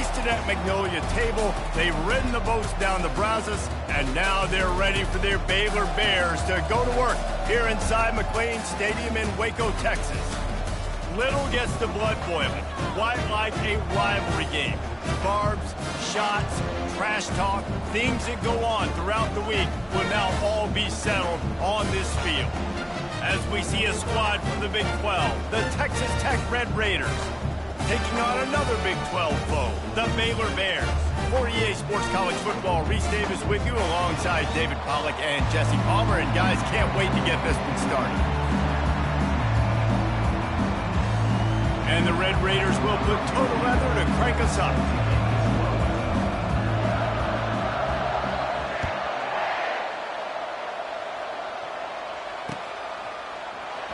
feasted at Magnolia Table, they've ridden the boats down the Brazos, and now they're ready for their Baylor Bears to go to work here inside McLean Stadium in Waco, Texas. Little gets the blood boiling, quite like a rivalry game. Barbs, shots, trash talk, things that go on throughout the week will now all be settled on this field. As we see a squad from the Big 12, the Texas Tech Red Raiders, taking on another Big 12 foe, the Baylor Bears. For EA Sports College Football, Reese Davis with you alongside David Pollack and Jesse Palmer. And guys, can't wait to get this one started. And the Red Raiders will put total leather to crank us up.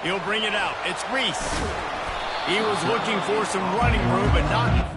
He'll bring it out. It's Reese. He was looking for some running room, but not...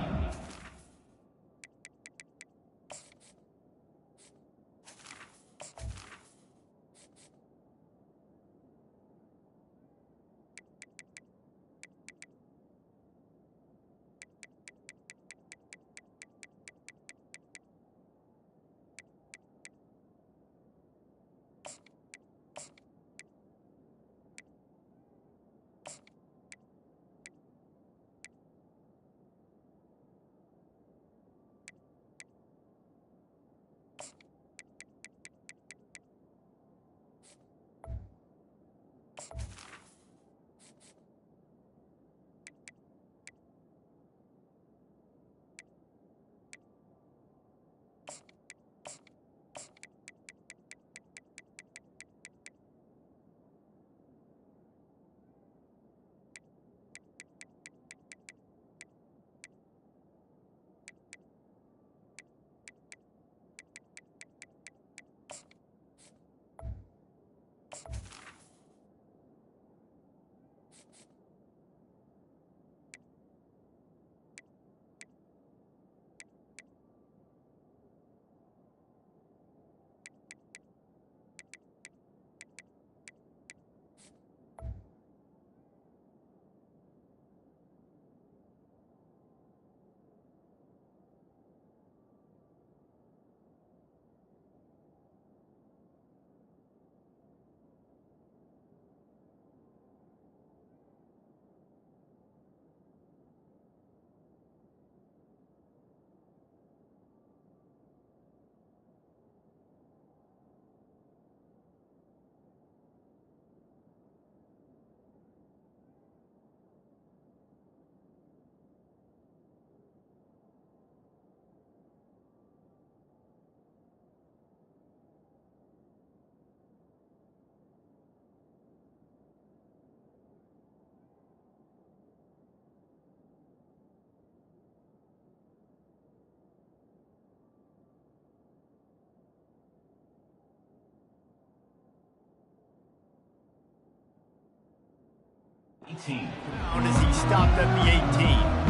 Down as he stopped at the 18.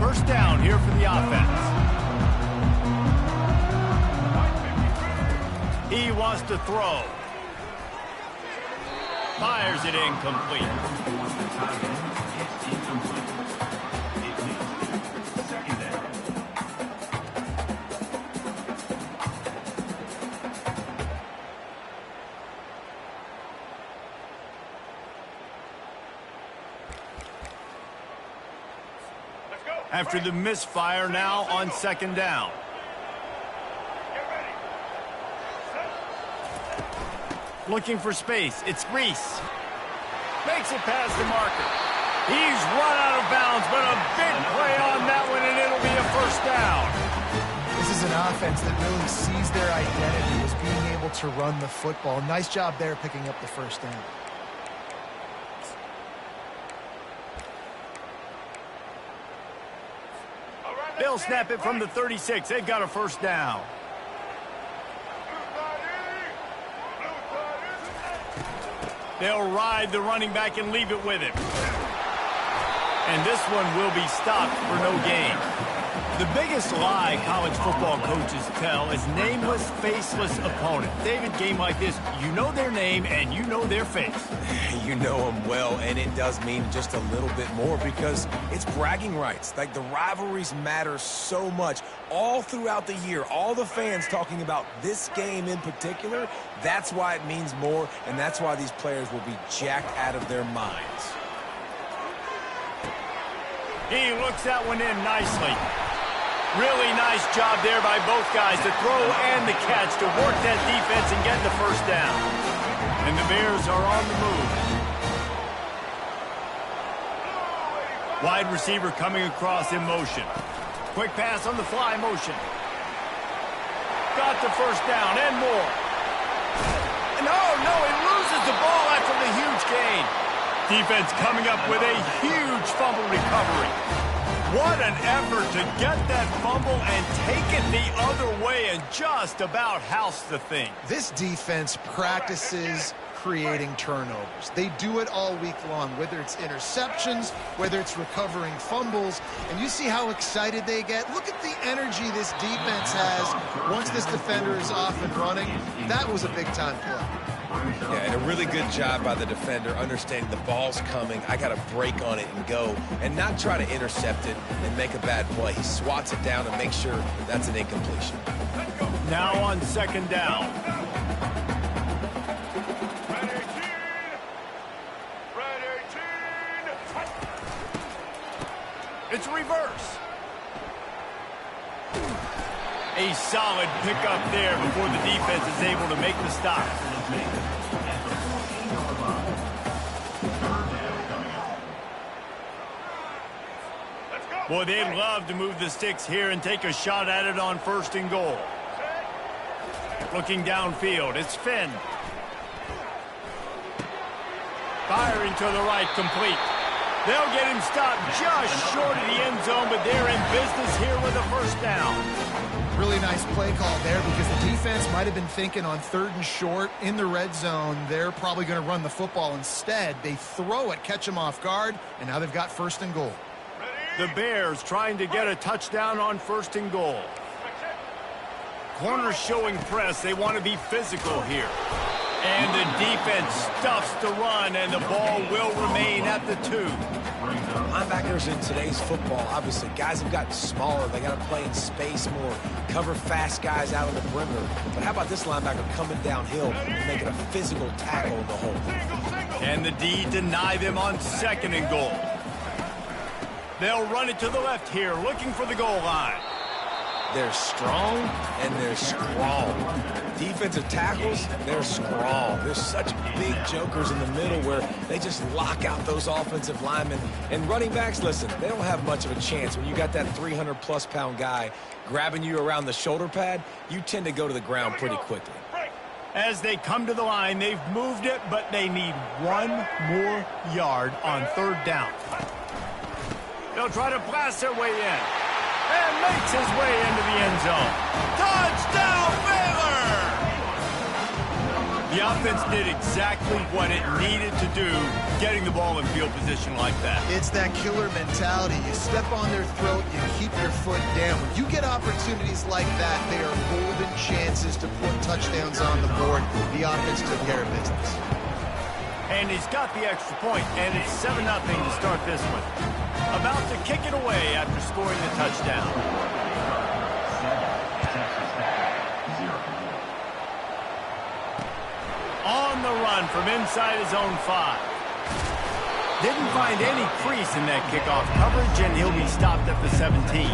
First down here for the offense. He wants to throw. Fires it incomplete. After the misfire, now on second down. Looking for space. It's Reese. Makes it past the marker. He's run out of bounds, but a big play on that one, and it'll be a first down. This is an offense that really sees their identity as being able to run the football. Nice job there picking up the first down. They'll snap it from the 36. They've got a first down. They'll ride the running back and leave it with him. And this one will be stopped for no gain. The biggest lie college football coaches tell is nameless, faceless opponent. David, game like this, you know their name and you know their face. You know them well, and it does mean just a little bit more because it's bragging rights. Like, the rivalries matter so much all throughout the year. All the fans talking about this game in particular, that's why it means more, and that's why these players will be jacked out of their minds. He looks that one in nicely. Really nice job there by both guys, the throw and the catch, to work that defense and get the first down. And the Bears are on the move. Wide receiver coming across in motion. Quick pass on the fly motion. Got the first down and more. And oh no, he loses the ball after the huge gain. Defense coming up with a huge fumble recovery. What an effort to get that fumble and take it the other way and just about house the thing. This defense practices creating turnovers. They do it all week long, whether it's interceptions, whether it's recovering fumbles, and you see how excited they get. Look at the energy this defense has once this defender is off and running. That was a big-time play. Yeah, and a really good job by the defender understanding the ball's coming. I got to break on it and go and not try to intercept it and make a bad play. He swats it down and makes sure that's an incompletion. Now on second down. It's reverse. A solid pickup there before the defense is able to make the stop. Boy, they'd love to move the sticks here and take a shot at it on first and goal. Looking downfield, it's Finn. Firing to the right, complete. They'll get him stopped just short of the end zone, but they're in business here with a first down. Really nice play call there because the defense might have been thinking on third and short in the red zone. They're probably going to run the football instead. They throw it, catch them off guard, and now they've got first and goal. The Bears trying to get a touchdown on first and goal. Corners showing press. They want to be physical here. And the defense stuffs the run, and the ball will remain at the 2. Linebackers in today's football, obviously, guys have gotten smaller. They got to play in space more, cover fast guys out on the perimeter. But how about this linebacker coming downhill and making a physical tackle in the hole? And the D deny them on second and goal. They'll run it to the left here, looking for the goal line. They're strong and they're strong. Defensive tackles, they're strong. There's such big jokers in the middle where they just lock out those offensive linemen. And running backs, listen, they don't have much of a chance. When you got that 300-plus pound guy grabbing you around the shoulder pad, you tend to go to the ground pretty quickly. As they come to the line, they've moved it, but they need one more yard on third down. They'll try to blast their way in. And makes his way into the end zone. Touchdown, Baylor! The offense did exactly what it needed to do, getting the ball in field position like that. It's that killer mentality. You step on their throat, you keep your foot down. When you get opportunities like that, they are golden chances to put touchdowns on the board. The offense took care of business. And he's got the extra point, and it's 7-0 to start this one. About to kick it away after scoring the touchdown. On the run from inside his own 5. Didn't find any crease in that kickoff coverage, and he'll be stopped at the 17.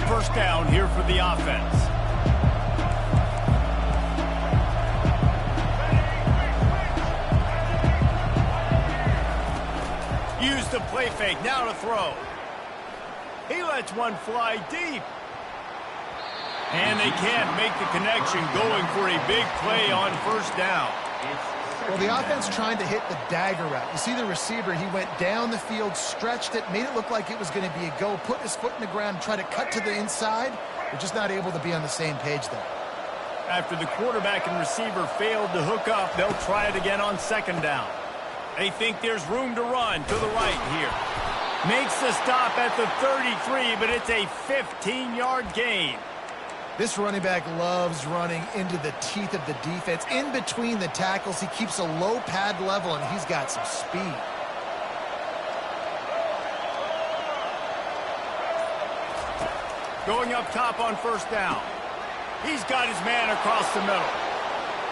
First down here for the offense. Use the play fake, now to throw. He lets one fly deep. And they can't make the connection, going for a big play on first down. Well, the offense trying to hit the dagger route. You see the receiver, he went down the field, stretched it, made it look like it was going to be a go, put his foot in the ground, try to cut to the inside. They're just not able to be on the same page there. After the quarterback and receiver failed to hook up, they'll try it again on second down. They think there's room to run to the right here. Makes the stop at the 33, but it's a 15-yard gain. This running back loves running into the teeth of the defense. In between the tackles, he keeps a low pad level, and he's got some speed. Going up top on first down. He's got his man across the middle.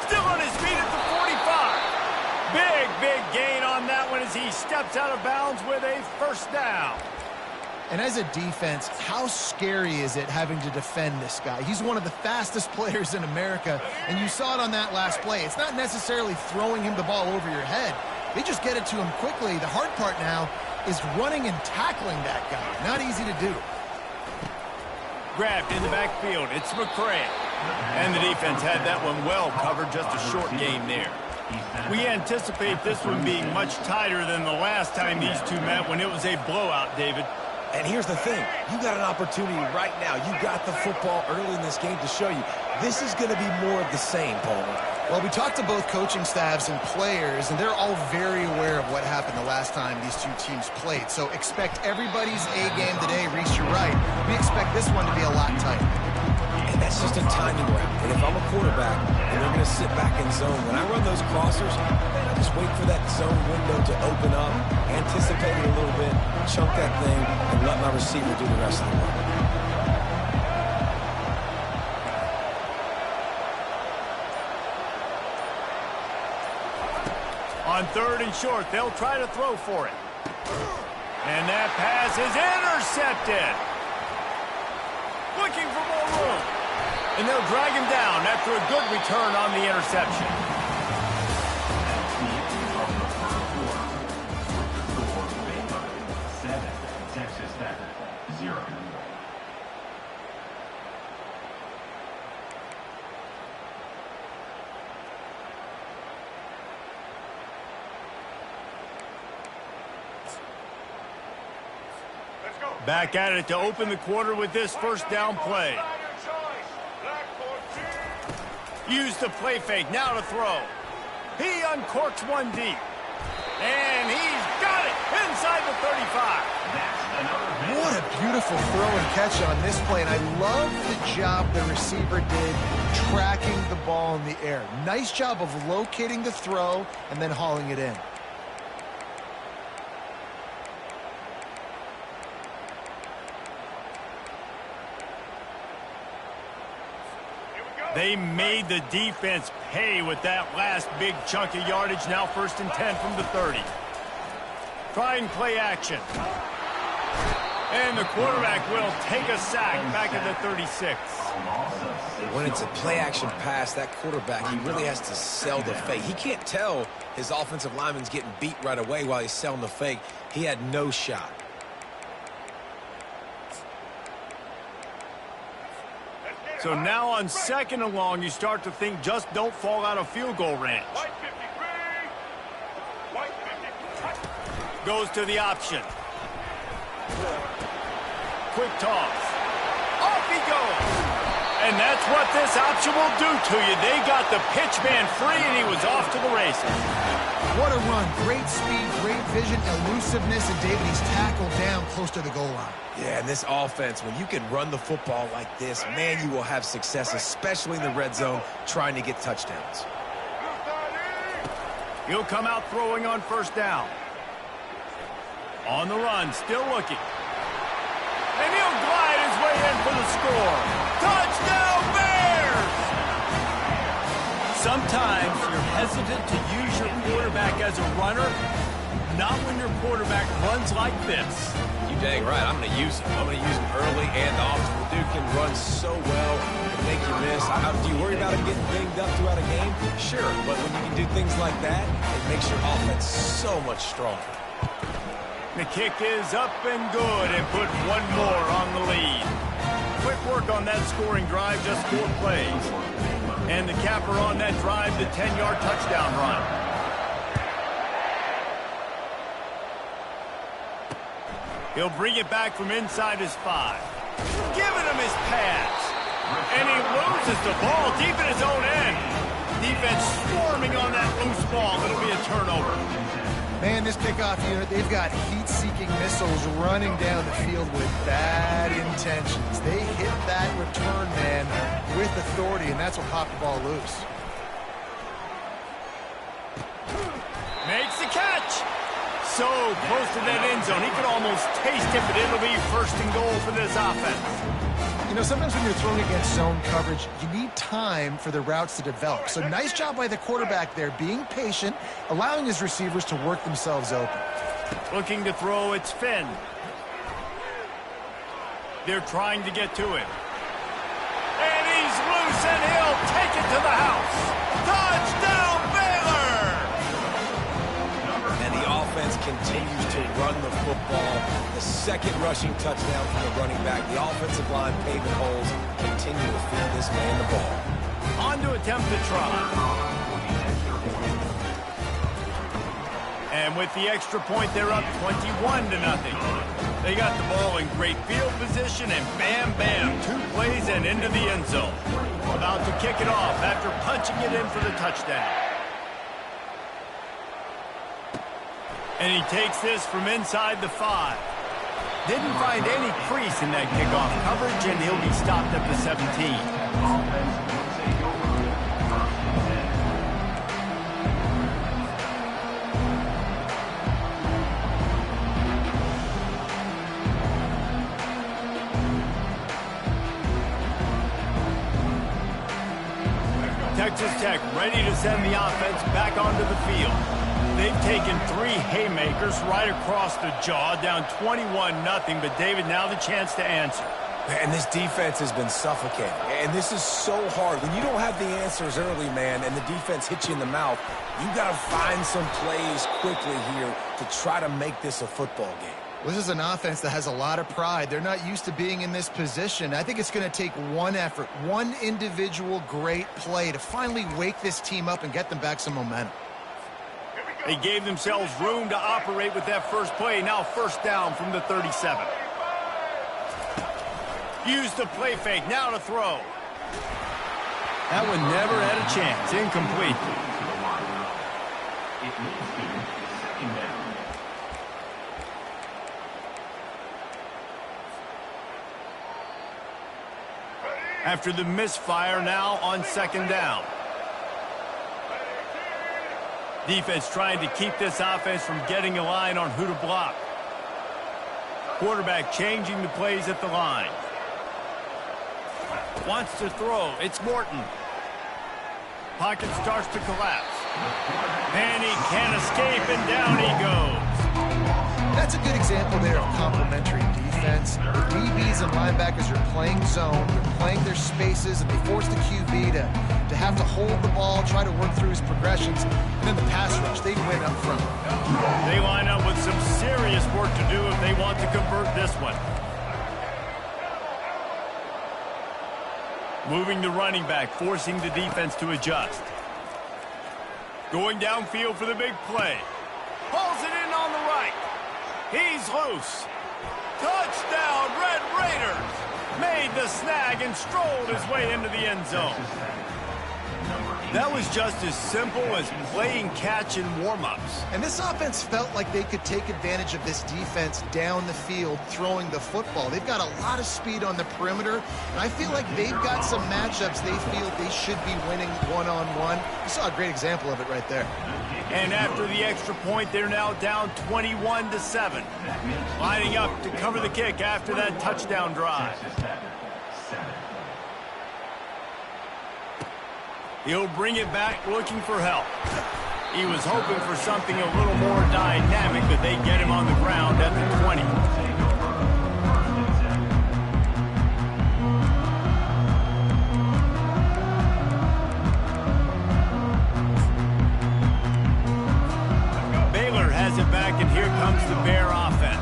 Still on his feet at the 45. Big gain on that one as he steps out of bounds with a first down. And as a defense, how scary is it having to defend this guy? He's one of the fastest players in America, and you saw it on that last play. It's not necessarily throwing him the ball over your head. They just get it to him quickly. The hard part now is running and tackling that guy. Not easy to do. Grabbed in the backfield. It's McCray. And the defense had that one well covered, just a short gain there. We anticipate this one being much tighter than the last time these two met when it was a blowout, David. And here's the thing. You got an opportunity right now. You got the football early in this game to show you. This is going to be more of the same, Palmer. Well, we talked to both coaching staffs and players, and they're all very aware of what happened the last time these two teams played. So expect everybody's A game today. Reese, you're right. We expect this one to be a lot tighter. And that's just a timing route. And if I'm a quarterback and they're going to sit back in zone, when I run those crossers, I just wait for that zone window to open up, anticipate it a little bit, chunk that thing, and let my receiver do the rest of the work. On third and short, they'll try to throw for it. And that pass is intercepted. Looking for more room. And they'll drag him down after a good return on the interception. Back at it to open the quarter with this first down play. Use the play fake, now to throw. He uncorks one deep. And he's got it inside the 35. What a beautiful throw and catch on this play. And I love the job the receiver did tracking the ball in the air. Nice job of locating the throw and then hauling it in. They made the defense pay with that last big chunk of yardage. Now first and 10 from the 30. Try and play action. And the quarterback will take a sack back at the 36. When it's a play-action pass, that quarterback, he really has to sell the fake. He can't tell his offensive lineman's getting beat right away while he's selling the fake. He had no shot. So now on second and long, you start to think just don't fall out of field goal range. Goes to the option. Quick toss. Off he goes. And that's what this option will do to you. They got the pitch man free, and he was off to the races. What a run. Great speed, great vision, elusiveness, and David, he's tackled down close to the goal line. Yeah, and this offense, when you can run the football like this, man, you will have success, especially in the red zone, trying to get touchdowns. He'll come out throwing on first down. On the run, still looking. And he'll glide his way in for the score. Touchdown, Bears! Sometimes you're hesitant to use your quarterback as a runner, not when your quarterback runs like this. You dang right. I'm going to use him. I'm going to use him early and often. The dude can run so well and make you miss. Do you worry about him getting banged up throughout a game? Sure, but when you can do things like that, it makes your offense so much stronger. The kick is up and good, and put one more on the lead. Quick work on that scoring drive, just 4 plays. And the capper on that drive, the 10-yard touchdown run. He'll bring it back from inside his 5. Giving him his pass. And he loses the ball deep in his own end. Defense swarming on that loose ball. It'll be a turnover. Man, this kickoff unit, they've got heat-seeking missiles running down the field with bad intentions. They hit that return man with authority, and that's what popped the ball loose. Makes the catch. So close to that end zone. He could almost taste it, but it'll be first and goal for this offense. You know, sometimes when you're throwing against zone coverage, you need time for the routes to develop. So nice job by the quarterback there, being patient, allowing his receivers to work themselves open. Looking to throw, it's Finn. They're trying to get to him. And he's loose, and he'll take it to the house. Touchdown, Baylor! And the offense continues to run the football. The second rushing touchdown from the running back. The offensive line paving holes, continue to feed this man the ball. On to attempt to try. And with the extra point, they're up 21-0. They got the ball in great field position, and bam, bam, 2 plays and into the end zone. About to kick it off after punching it in for the touchdown. And he takes this from inside the 5. Didn't find any crease in that kickoff coverage, and he'll be stopped at the 17. Texas Tech ready to send the offense back onto the field. They've taken 3 haymakers right across the jaw, down 21-0, but David, now the chance to answer. And this defense has been suffocating. And this is so hard. When you don't have the answers early, man, and the defense hits you in the mouth, you got to find some plays quickly here to try to make this a football game. This is an offense that has a lot of pride. They're not used to being in this position. I think it's going to take one effort, one individual great play to finally wake this team up and get them back some momentum. They gave themselves room to operate with that first play. Now first down from the 37. Use the play fake. Now to throw. That one never had a chance. Incomplete. After the misfire, now on second down. Defense trying to keep this offense from getting a line on who to block. Quarterback changing the plays at the line. Wants to throw. It's Morton. Pocket starts to collapse. And he can't escape, and down he goes. That's a good example there of complementary defense. The DBs and linebackers are playing zone, they're playing their spaces, and they force the QB to have to hold the ball, try to work through his progressions, and then the pass rush, they win up front. They line up with some serious work to do if they want to convert this one. Moving the running back, forcing the defense to adjust. Going downfield for the big play. Pulls it in on the right. He's loose. Touchdown, Red Raiders! Made the snag and strolled his way into the end zone. That was just as simple as playing catch in warm-ups. And this offense felt like they could take advantage of this defense down the field, throwing the football. They've got a lot of speed on the perimeter, and I feel like they've got some matchups they feel they should be winning one-on-one. You saw a great example of it right there. And after the extra point, they're now down 21-7. Lining up to cover the kick after that touchdown drive. He'll bring it back looking for help. He was hoping for something a little more dynamic, but they get him on the ground at the 20. Baylor has it back, and here comes the Bear offense.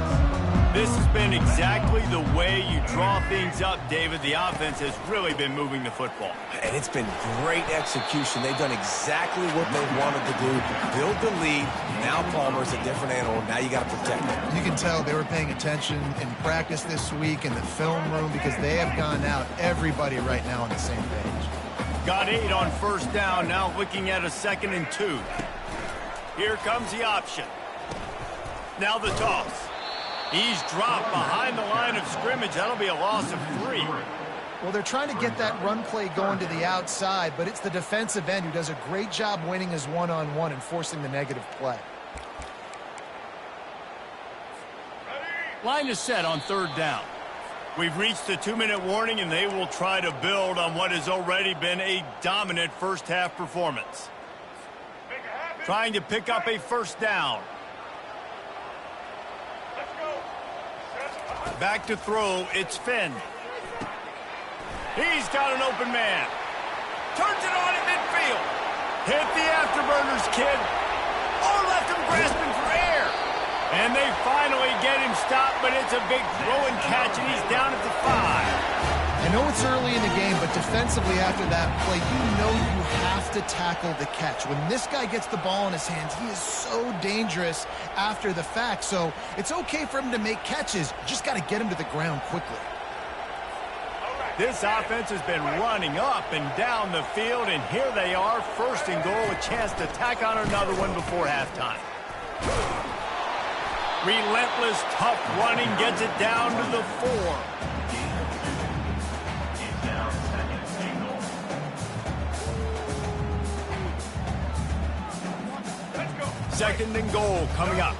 This has been exactly the way you draw things up, David. The offense has really been moving the football. And it's been great execution. They've done exactly what they wanted to do. Build the lead. Now Palmer's a different animal. Now you got to protect him. You can tell they were paying attention in practice this week in the film room because they have gone out, everybody right now on the same page. Got 8 on first down. Now looking at a 2nd and 2. Here comes the option. Now the toss. He's dropped behind the line of scrimmage. That'll be a loss of 3. Well, they're trying to get that run play going to the outside, but it's the defensive end who does a great job winning his one-on-one and forcing the negative play. Line is set on 3rd down. We've reached the 2-minute warning, and they will try to build on what has already been a dominant first-half performance. Trying to pick up a 1st down. Back to throw, it's Finn. He's got an open man. Turns it on at midfield. Hit the afterburners, kid. Oh, left him grasping for air. And they finally get him stopped, but it's a big throw and catch, and he's down at the 5. I know it's early in the game, but defensively after that play, you know you have to tackle the catch. When this guy gets the ball in his hands, he is so dangerous after the fact. So it's okay for him to make catches. You just got to get him to the ground quickly. This offense has been running up and down the field, and here they are, 1st and goal, a chance to tack on another one before halftime. Relentless, tough running gets it down to the 4. Second and goal coming up.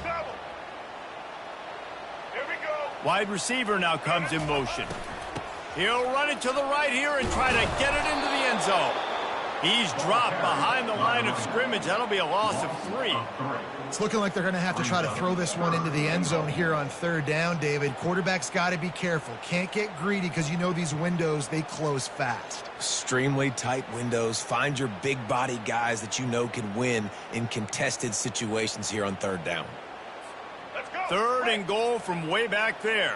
Wide receiver now comes in motion. He'll run it to the right here and try to get it into the end zone. He's dropped behind the line of scrimmage. That'll be a loss of 3. It's looking like they're going to have to try to throw this one into the end zone here on 3rd down, David. Quarterback's got to be careful. Can't get greedy because you know these windows, they close fast. Extremely tight windows. Find your big body guys that you know can win in contested situations here on 3rd down. 3rd and goal from way back there.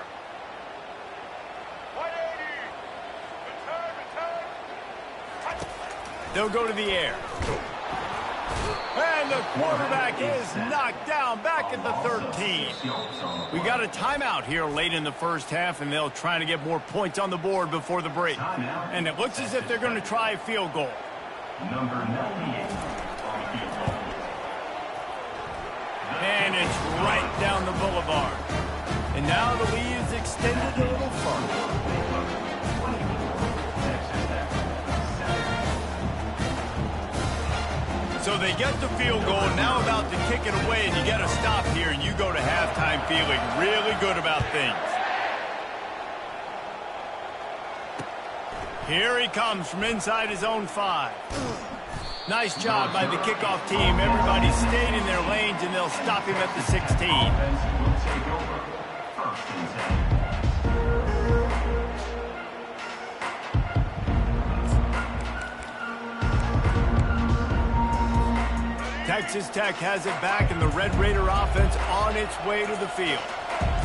They'll go to the air. And the quarterback is knocked down back at the 13. We got a timeout here late in the first half, and they'll try to get more points on the board before the break. And it looks as if they're going to try a field goal. Number 98. And it's right down the boulevard. And now the lead is extended a little further. So they get the field goal, now about to kick it away, and you get a stop here, and you go to halftime feeling really good about things. Here he comes from inside his own 5. Nice job by the kickoff team. Everybody stayed in their lanes, and they'll stop him at the 16. Offense will take over 1st and 10. Texas Tech has it back, and the Red Raider offense on its way to the field.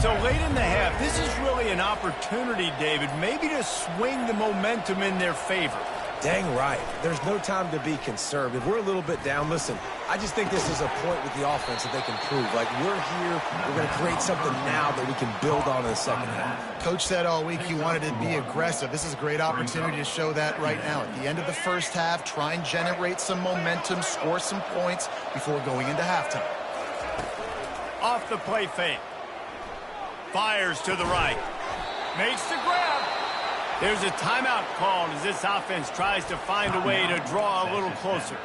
So late in the half, this is really an opportunity, David, maybe to swing the momentum in their favor. Dang right. There's no time to be conservative. We're a little bit down. Listen, I just think this is a point with the offense that they can prove. Like, we're here, we're going to create something now that we can build on in the second half. Coach said all week he wanted to be aggressive. This is a great opportunity to show that right now. At the end of the first half, try and generate some momentum, score some points before going into halftime. Off the play fake. Fires to the right. Makes the grab. There's a timeout called as this offense tries to find a way to draw a little closer.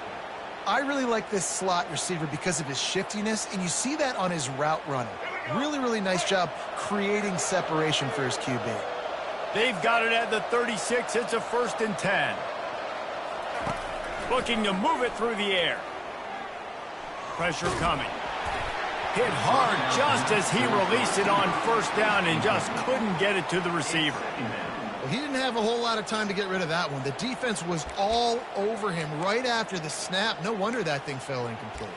I really like this slot receiver because of his shiftiness, and you see that on his route running. Really, really nice job creating separation for his QB. They've got it at the 36. It's a 1st and 10. Looking to move it through the air. Pressure coming. Hit hard just as he released it on 1st down and just couldn't get it to the receiver. Well, he didn't have a whole lot of time to get rid of that one. The defense was all over him right after the snap. No wonder that thing fell incomplete.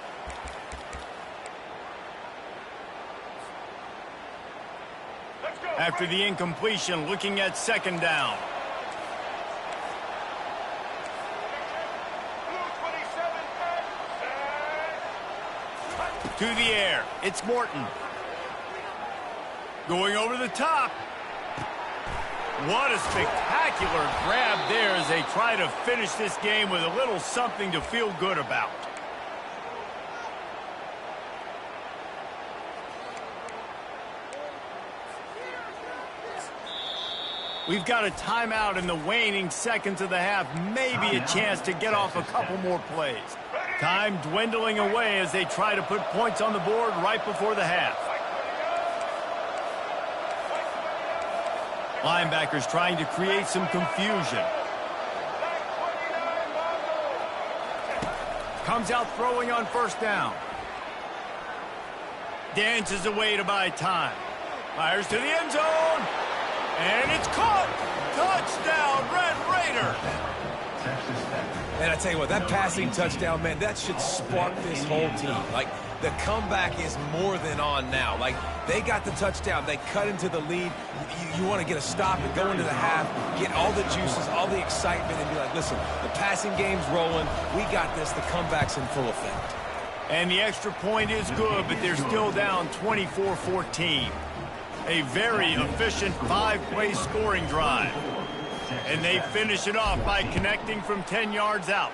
After the incompletion, looking at second down. To the air, it's Morton. Going over the top. What a spectacular grab there as they try to finish this game with a little something to feel good about. We've got a timeout in the waning seconds of the half. Maybe a chance to get off a couple more plays. Time dwindling away as they try to put points on the board right before the half. Linebackers trying to create some confusion. Comes out throwing on first down. Dances away to buy time. Fires to the end zone. And it's caught. Touchdown, Red Raider. And I tell you what, that passing touchdown, man, that should spark this whole team. Like, the comeback is more than on now. Like, they got the touchdown. They cut into the lead. You want to get a stop and go into the half, get all the juices, all the excitement, and be like, listen, the passing game's rolling. We got this. The comeback's in full effect. And the extra point is good, but they're still down 24-14. A very efficient 5-play scoring drive. And they finish it off by connecting from 10 yards out.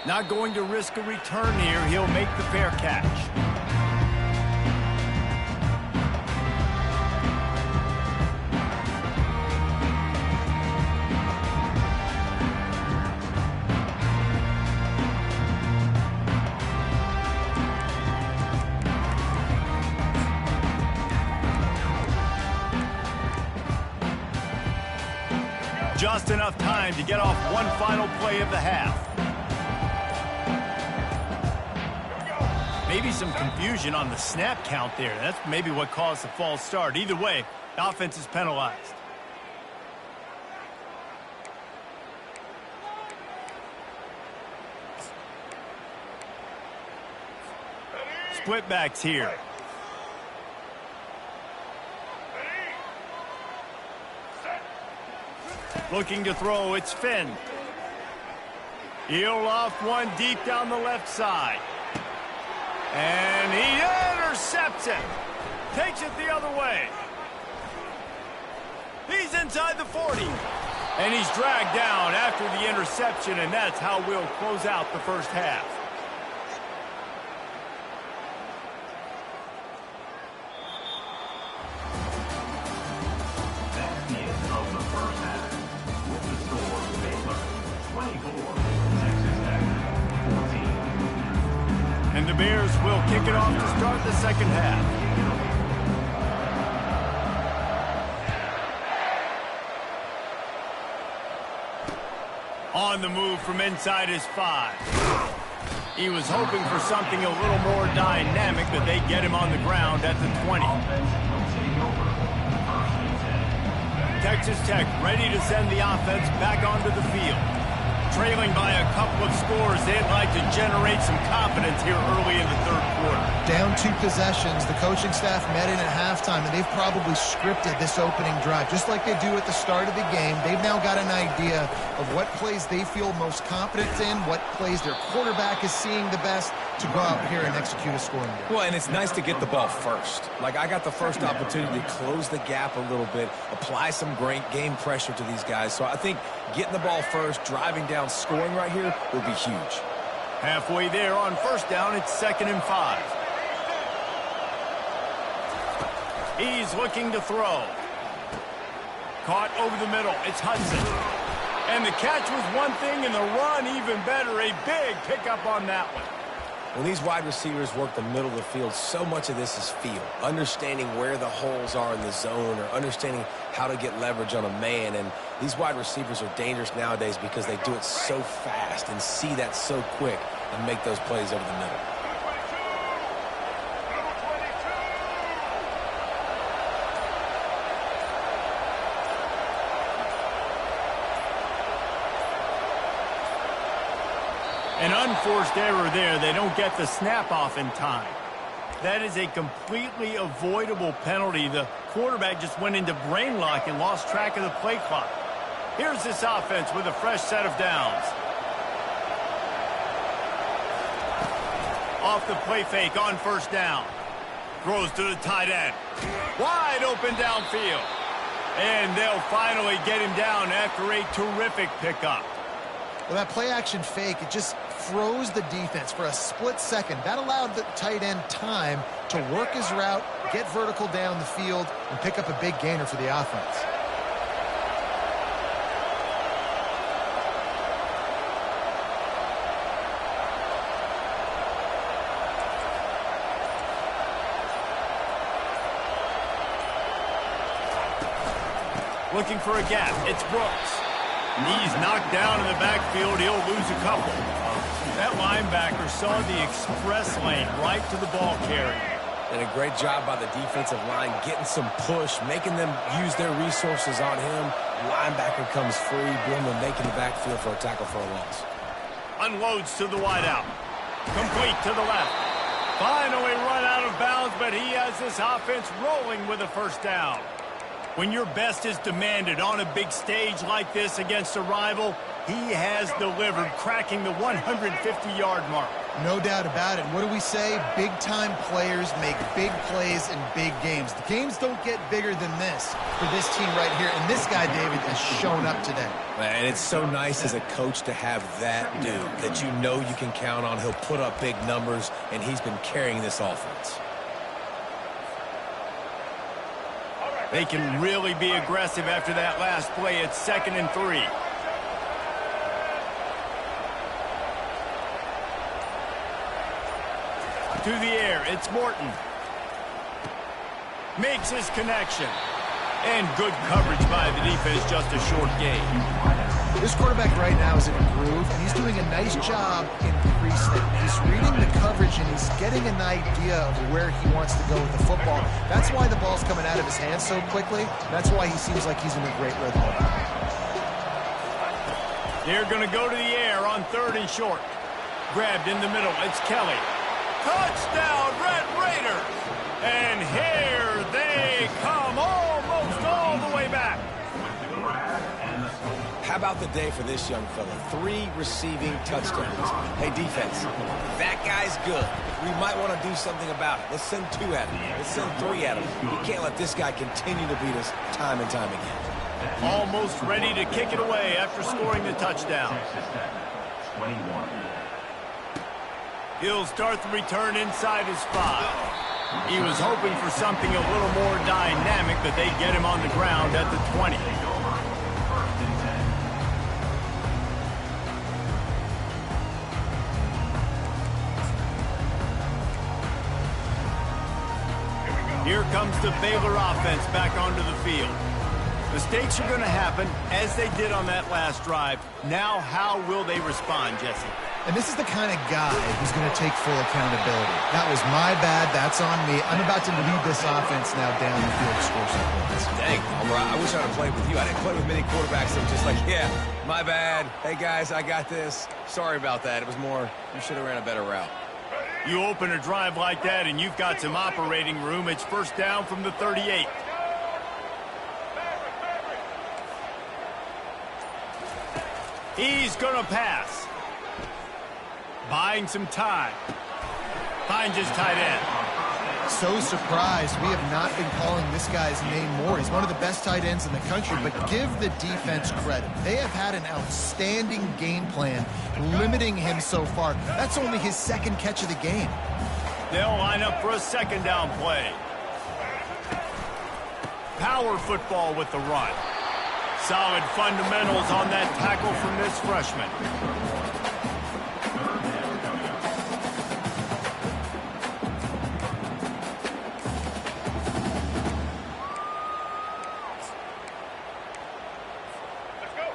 Not going to risk a return here. He'll make the fair catch. Just enough time to get off one final play of the half. Maybe some confusion on the snap count there. That's maybe what caused the false start. Either way, the offense is penalized. Split backs here. Looking to throw, it's Finn. He'll off one deep down the left side. And he intercepts it. Takes it the other way. He's inside the 40. And he's dragged down after the interception, and that's how we'll close out the first half. And the Bears will kick it off to start the second half. On the move from inside his 5. He was hoping for something a little more dynamic, but they get him on the ground at the 20. Texas Tech ready to send the offense back onto the field. Trailing by a couple of scores, they'd like to generate some confidence here early in the third quarter. Down 2 possessions, the coaching staff met in at halftime, and they've probably scripted this opening drive. Just like they do at the start of the game, they've now got an idea of what plays they feel most confident in, what plays their quarterback is seeing the best to go out here and execute a scoring game. Well, and it's nice to get the ball first. Like, I got the first opportunity to close the gap a little bit, apply some great game pressure to these guys. So I think getting the ball first, driving down, scoring right here will be huge. Halfway there on first down, it's 2nd and 5. He's looking to throw. Caught over the middle. It's Hudson. And the catch was one thing, and the run even better. A big pickup on that one. When these wide receivers work the middle of the field, so much of this is feel. Understanding where the holes are in the zone, or understanding how to get leverage on a man. And these wide receivers are dangerous nowadays because they do it so fast and see that so quick and make those plays over the middle. An unforced error there. They don't get the snap off in time. That is a completely avoidable penalty. The quarterback just went into brain lock and lost track of the play clock. Here's this offense with a fresh set of downs. Off the play fake on first down. Throws to the tight end. Wide open downfield. And they'll finally get him down after a terrific pickup. Well, that play-action fake, it just froze the defense for a split second. That allowed the tight end time to work his route, get vertical down the field, and pick up a big gainer for the offense. Looking for a gap. It's Brooks. He's knocked down in the backfield. He'll lose a couple. That linebacker saw the express lane right to the ball carrier. And a great job by the defensive line getting some push, making them use their resources on him. Linebacker comes free, Blum making the backfield for a tackle for a loss. Unloads to the wideout. Complete to the left. Finally run out of bounds, but he has this offense rolling with a first down. When your best is demanded on a big stage like this against a rival, he has delivered, cracking the 150-yard mark. No doubt about it. What do we say? Big-time players make big plays in big games. The games don't get bigger than this for this team right here, and this guy, David, has shown up today. Man, it's so nice as a coach to have that dude that you know you can count on. He'll put up big numbers, and he's been carrying this offense. They can really be aggressive after that last play. It's 2nd and 3. To the air, it's Morton. Makes his connection. And good coverage by the defense, just a short gain. This quarterback right now is in a groove, and he's doing a nice job in pre-snap. He's reading the coverage, and he's getting an idea of where he wants to go with the football. That's why the ball's coming out of his hands so quickly. That's why he seems like he's in a great rhythm. They're going to go to the air on 3rd and short. Grabbed in the middle. It's Kelly. Touchdown, Red Raiders! And here they come, almost all the way back. How about the day for this young fella? 3 receiving touchdowns. Hey, defense, that guy's good. We might want to do something about it. Let's send 2 at him. Let's send 3 at him. We can't let this guy continue to beat us time and time again. Almost ready to kick it away after scoring the touchdown. 21. He'll start the return inside his 5. He was hoping for something a little more dynamic, but they get him on the ground at the 20. Here comes the Baylor offense back onto the field. Mistakes are going to happen, as they did on that last drive. Now, how will they respond, Jesse? And this is the kind of guy who's going to take full accountability. That was my bad. That's on me. I'm about to lead this offense now down the field to score some points. Dang, Palmer, I wish I would have played with you. I didn't play with many quarterbacks that were just like, yeah, my bad. Hey, guys, I got this. Sorry about that. It was more, you should have ran a better route. You open a drive like that, and you've got some operating room. It's first down from the 38. He's going to pass. Buying some time. Finds his tight end. So surprised we have not been calling this guy's name more. He's one of the best tight ends in the country, but give the defense credit. They have had an outstanding game plan limiting him so far. That's only his 2nd catch of the game. They'll line up for a 2nd down play. Power football with the run. Solid fundamentals on that tackle from this freshman.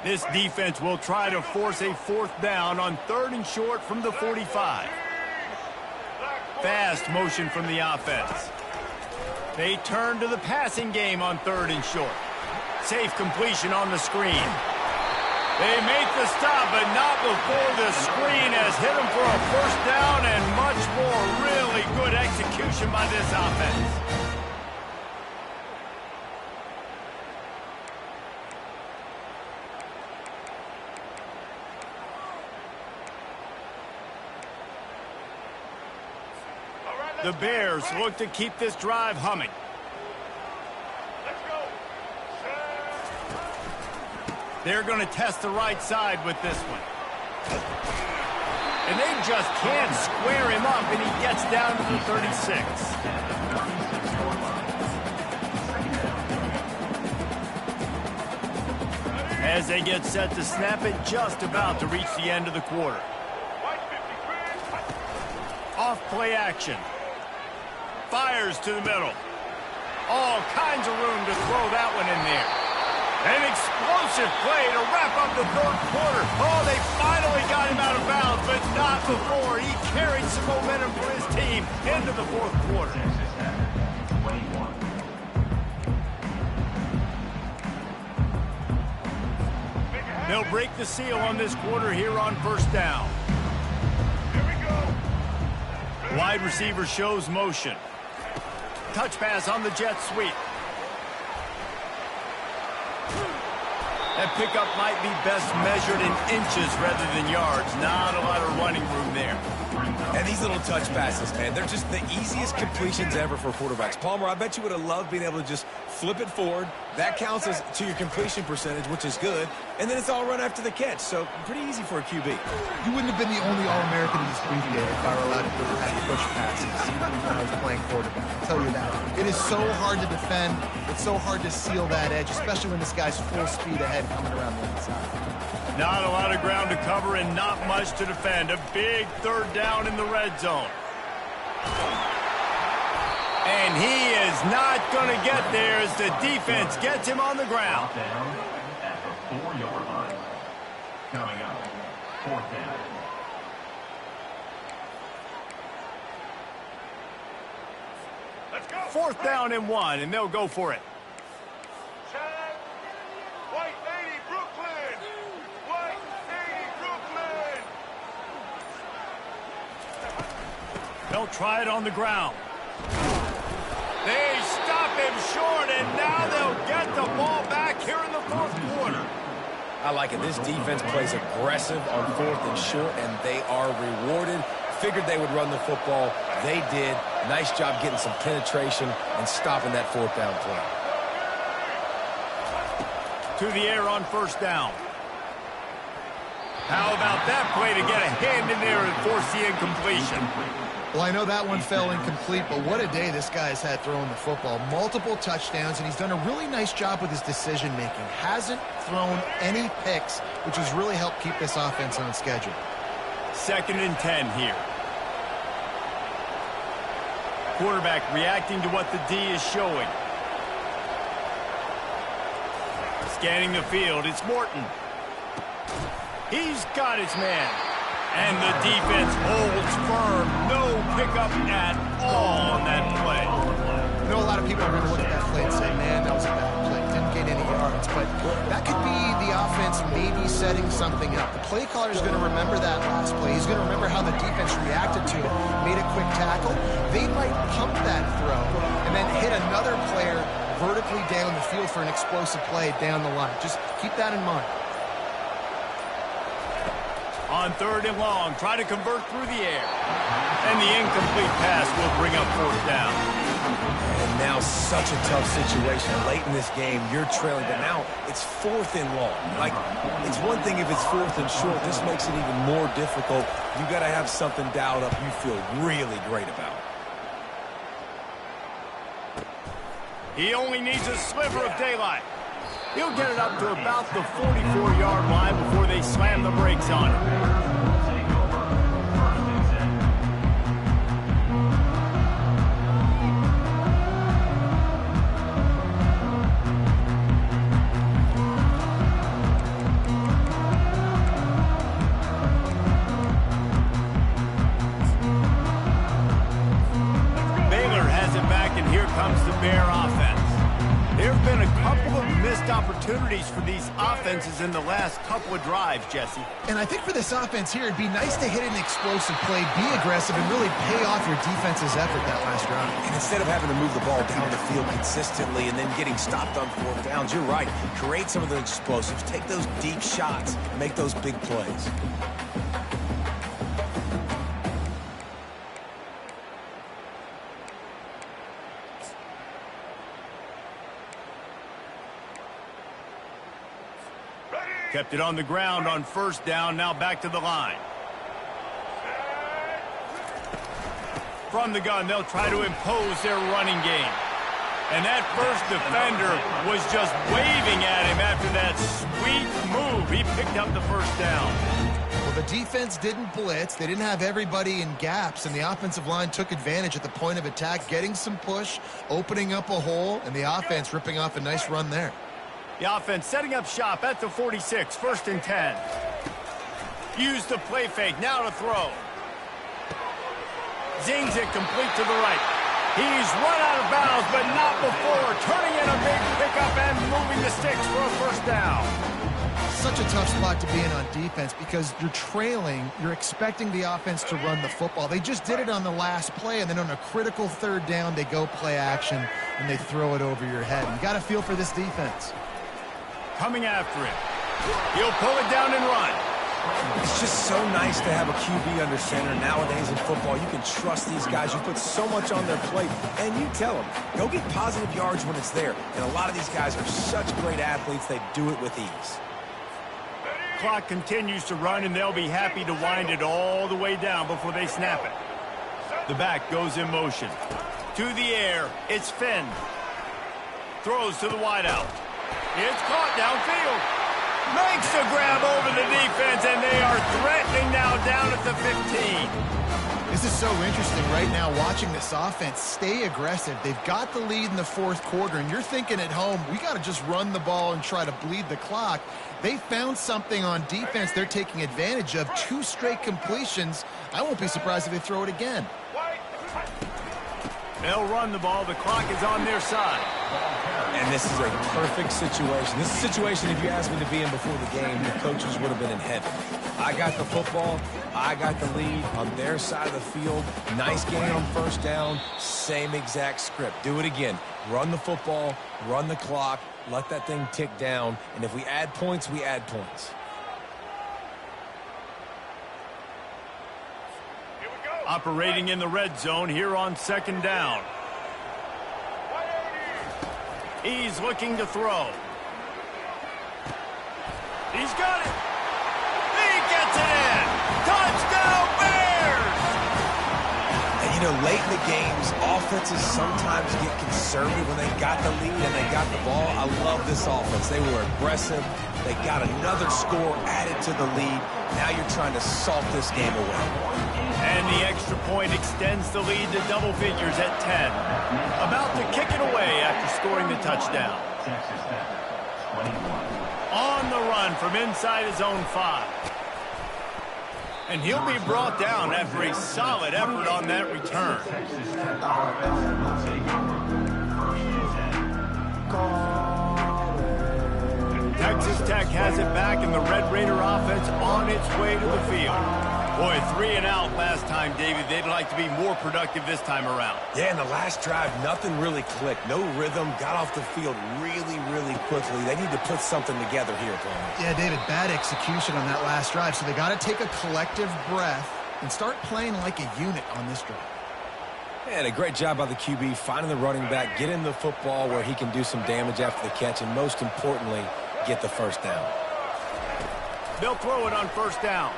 This defense will try to force a 4th down on 3rd and short from the 45. Fast motion from the offense. They turn to the passing game on 3rd and short. Safe completion on the screen. They make the stop, but not before the screen has hit them for a first down and much more. Really Really good execution by this offense. The Bears look to keep this drive humming. They're going to test the right side with this one. And they just can't square him up, and he gets down to the 36. As they get set to snap it, just about to reach the end of the quarter. Off play action. Fires to the middle. All kinds of room to throw that one in there. An explosive play to wrap up the third quarter. Oh, they finally got him out of bounds, but not before. He carried some momentum for his team into the fourth quarter. They'll break the seal on this quarter here on first down. Here we go. Wide receiver shows motion. Touch pass on the jet sweep. That pickup might be best measured in inches rather than yards. Not a lot of running room there. And these little touch passes, man, they're just the easiest completions ever for quarterbacks. Palmer, I bet you would have loved being able to just flip it forward. That counts as to your completion percentage, which is good. And then it's all run after the catch, so pretty easy for a QB. You wouldn't have been the only All-American in this brief game if I were allowed to go back and push passes when I was playing quarterback. I'll tell you that. It is so hard to defend. It's so hard to seal that edge, especially when this guy's full speed ahead coming around the inside. Not a lot of ground to cover and not much to defend. A big third down in the red zone. And he is not going to get there as the defense gets him on the ground. Down at the 4-yard line. Coming up, fourth down. Let's go. Fourth down and 1, and they'll go for it. White 80, Brooklyn! White 80, Brooklyn! They'll try it on the ground. They stop him short, and now they'll get the ball back here in the fourth quarter. I like it. This defense plays aggressive on fourth and short, and they are rewarded. Figured they would run the football. They did. Nice job getting some penetration and stopping that fourth down play. To the air on first down. How about that play to get a hand in there and force the incompletion? Well, I know that one fell incomplete, but what a day this guy has had throwing the football. Multiple touchdowns, and he's done a really nice job with his decision-making. Hasn't thrown any picks, which has really helped keep this offense on schedule. 2nd and 10 here. Quarterback reacting to what the D is showing. Scanning the field, it's Morton. He's got his man. And the defense holds firm. No pickup at all on that play. I know a lot of people are going to look at that play and say, man, that was a bad play. Didn't gain any yards. But that could be the offense maybe setting something up. The play caller is going to remember that last play. He's going to remember how the defense reacted to it, made a quick tackle. They might pump that throw and then hit another player vertically down the field for an explosive play down the line. Just keep that in mind. On 3rd and long, try to convert through the air. And the incomplete pass will bring up fourth down. And now such a tough situation. Late in this game, you're trailing, but now it's 4th and long. Like, it's one thing if it's 4th and short. This makes it even more difficult. You got to have something dialed up you feel really great about. He only needs a sliver of daylight. He'll get it up to about the 44-yard line before they slam the brakes on him. Baylor has it back, and here comes the Bear offense. There have been a couple of missed opportunities for these offenses in the last couple of drives, Jesse. And I think for this offense here, it'd be nice to hit an explosive play, be aggressive, and really pay off your defense's effort that last drive. And instead of having to move the ball down the field consistently and then getting stopped on fourth downs, you're right. Create some of those explosives. Take those deep shots. Make those big plays. Kept it on the ground on first down, now back to the line. From the gun, they'll try to impose their running game. And that first defender was just waving at him after that sweet move. He picked up the first down. Well, the defense didn't blitz. They didn't have everybody in gaps, and the offensive line took advantage at the point of attack, getting some push, opening up a hole, and the offense ripping off a nice run there. The offense setting up shop at the 46, 1st and 10. Use the play fake, now to throw. Zings it complete to the right. He's run out of bounds, but not before turning in a big pickup and moving the sticks for a first down. Such a tough spot to be in on defense because you're trailing, you're expecting the offense to run the football. They just did it on the last play, and then on a critical third down, they go play action, and they throw it over your head. You got to feel for this defense. Coming after him. He'll pull it down and run. It's just so nice to have a QB under center. Nowadays in football, you can trust these guys. You put so much on their plate, and you tell them, go get positive yards when it's there. And a lot of these guys are such great athletes, they do it with ease. Clock continues to run, and they'll be happy to wind it all the way down before they snap it. The back goes in motion. To the air, it's Finn. Throws to the wideout. It's caught downfield. Makes the grab over the defense, and they are threatening now down at the 15. This is so interesting right now watching this offense stay aggressive. They've got the lead in the fourth quarter, and you're thinking at home, we got to just run the ball and try to bleed the clock. They found something on defense they're taking advantage of. 2 straight completions. I won't be surprised if they throw it again. They'll run the ball. The clock is on their side. And this is a perfect situation. This is a situation, if you asked me to be in before the game, the coaches would have been in heaven. I got the football. I got the lead on their side of the field. Nice gain on first down. Same exact script. Do it again. Run the football. Run the clock. Let that thing tick down. And if we add points, we add points. Operating in the red zone here on second down. He's looking to throw. He's got it. He gets it in. Touchdown, Bears! And you know, late in the games, offenses sometimes get conservative when they got the lead and they got the ball. I love this offense. They were aggressive. They got another score added to the lead. Now you're trying to salt this game away. And the extra point extends the lead to double figures at 10. About to kick it away after scoring the touchdown. On the run from inside his own 5. And he'll be brought down after a solid effort on that return. Texas Tech has it back, and the Red Raider offense on its way to the field. Boy, 3 and out last time, David. They'd like to be more productive this time around. Yeah, in the last drive, nothing really clicked. No rhythm. Got off the field really, really quickly. They need to put something together here, Tony. Yeah, David, bad execution on that last drive. So they got to take a collective breath and start playing like a unit on this drive. And a great job by the QB, finding the running back, getting the football where he can do some damage after the catch, and most importantly, get the first down. They'll throw it on first down.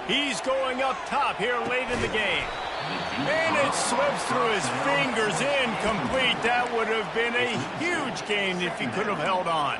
He's going up top here late in the game. And it slips through his fingers, incomplete. That would have been a huge gain if he could have held on.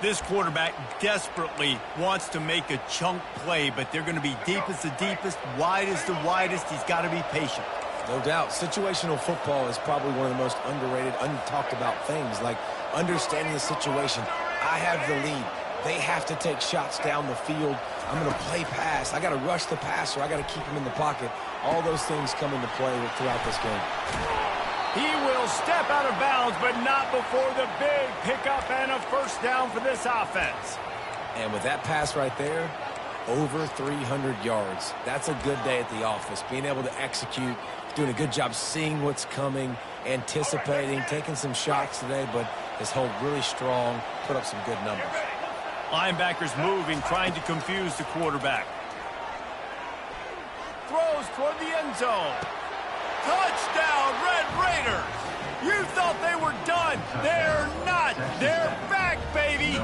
This quarterback desperately wants to make a chunk play, but they're going to be deep as the deepest, wide as the widest. He's got to be patient. No doubt. Situational football is probably one of the most underrated, untalked about things, like understanding the situation. I have the lead. They have to take shots down the field. I'm going to play pass. I got to rush the passer. I got to keep him in the pocket. All those things come into play throughout this game. He will step out of bounds, but not before the big pickup and a first down for this offense. And with that pass right there, over 300 yards. That's a good day at the office. Being able to execute, doing a good job seeing what's coming, anticipating, taking some shots today, but has held really strong, put up some good numbers. Linebackers moving, trying to confuse the quarterback. Throws toward the end zone. Touchdown, Red Raiders! You thought they were done. They're not. They're back, baby.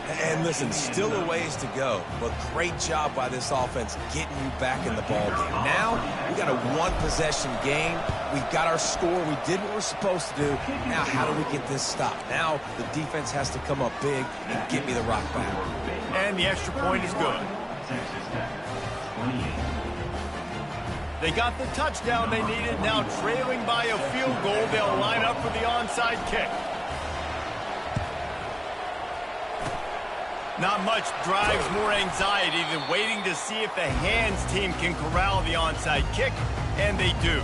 And listen, still a ways to go, but great job by this offense getting you back in the ball game. Now, we got a one-possession game. We got our score. We did what we're supposed to do. Now, how do we get this stopped? Now, the defense has to come up big and get me the rock back. And the extra point is good. They got the touchdown they needed. Now trailing by a field goal, they'll line up for the onside kick. Not much drives more anxiety than waiting to see if the hands team can corral the onside kick, and they do.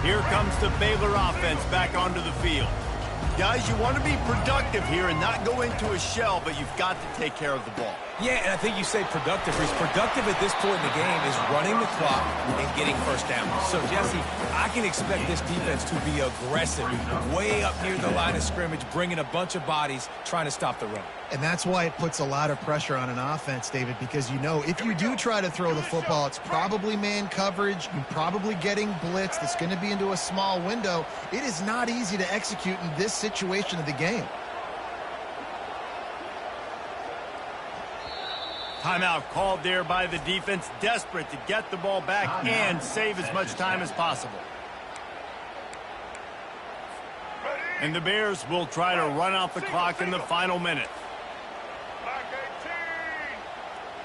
Here comes the Baylor offense back onto the field. Guys, you want to be productive here and not go into a shell, but you've got to take care of the ball. Yeah, and I think you say productive. He's productive at this point in the game is running the clock and getting first down. So, Jesse, I can expect this defense to be aggressive, way up near the line of scrimmage, bringing a bunch of bodies, trying to stop the run. And that's why it puts a lot of pressure on an offense, David, because you know if you do try to throw the football, it's probably man coverage. You're probably getting blitz. That's going to be into a small window. It is not easy to execute in this situation of the game. Timeout called there by the defense, desperate to get the ball back and save as much time as possible. And the Bears will try to run out the clock in the final minute. Black 18.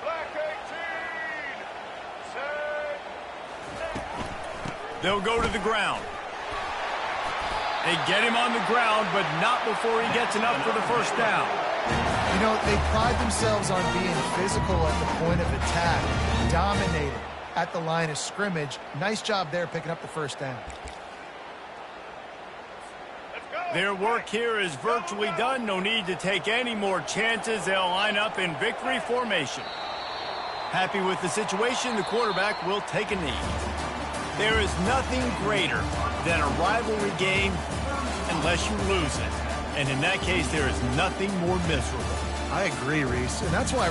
Black 18. Set. They'll go to the ground. They get him on the ground, but not before he gets enough for the first down. You know, they pride themselves on being physical at the point of attack, dominating at the line of scrimmage. Nice job there picking up the first down. Their work here is virtually done. No need to take any more chances. They'll line up in victory formation. Happy with the situation, the quarterback will take a knee. There is nothing greater than a rivalry game unless you lose it. And in that case, there is nothing more miserable. I agree, Reese. And that's why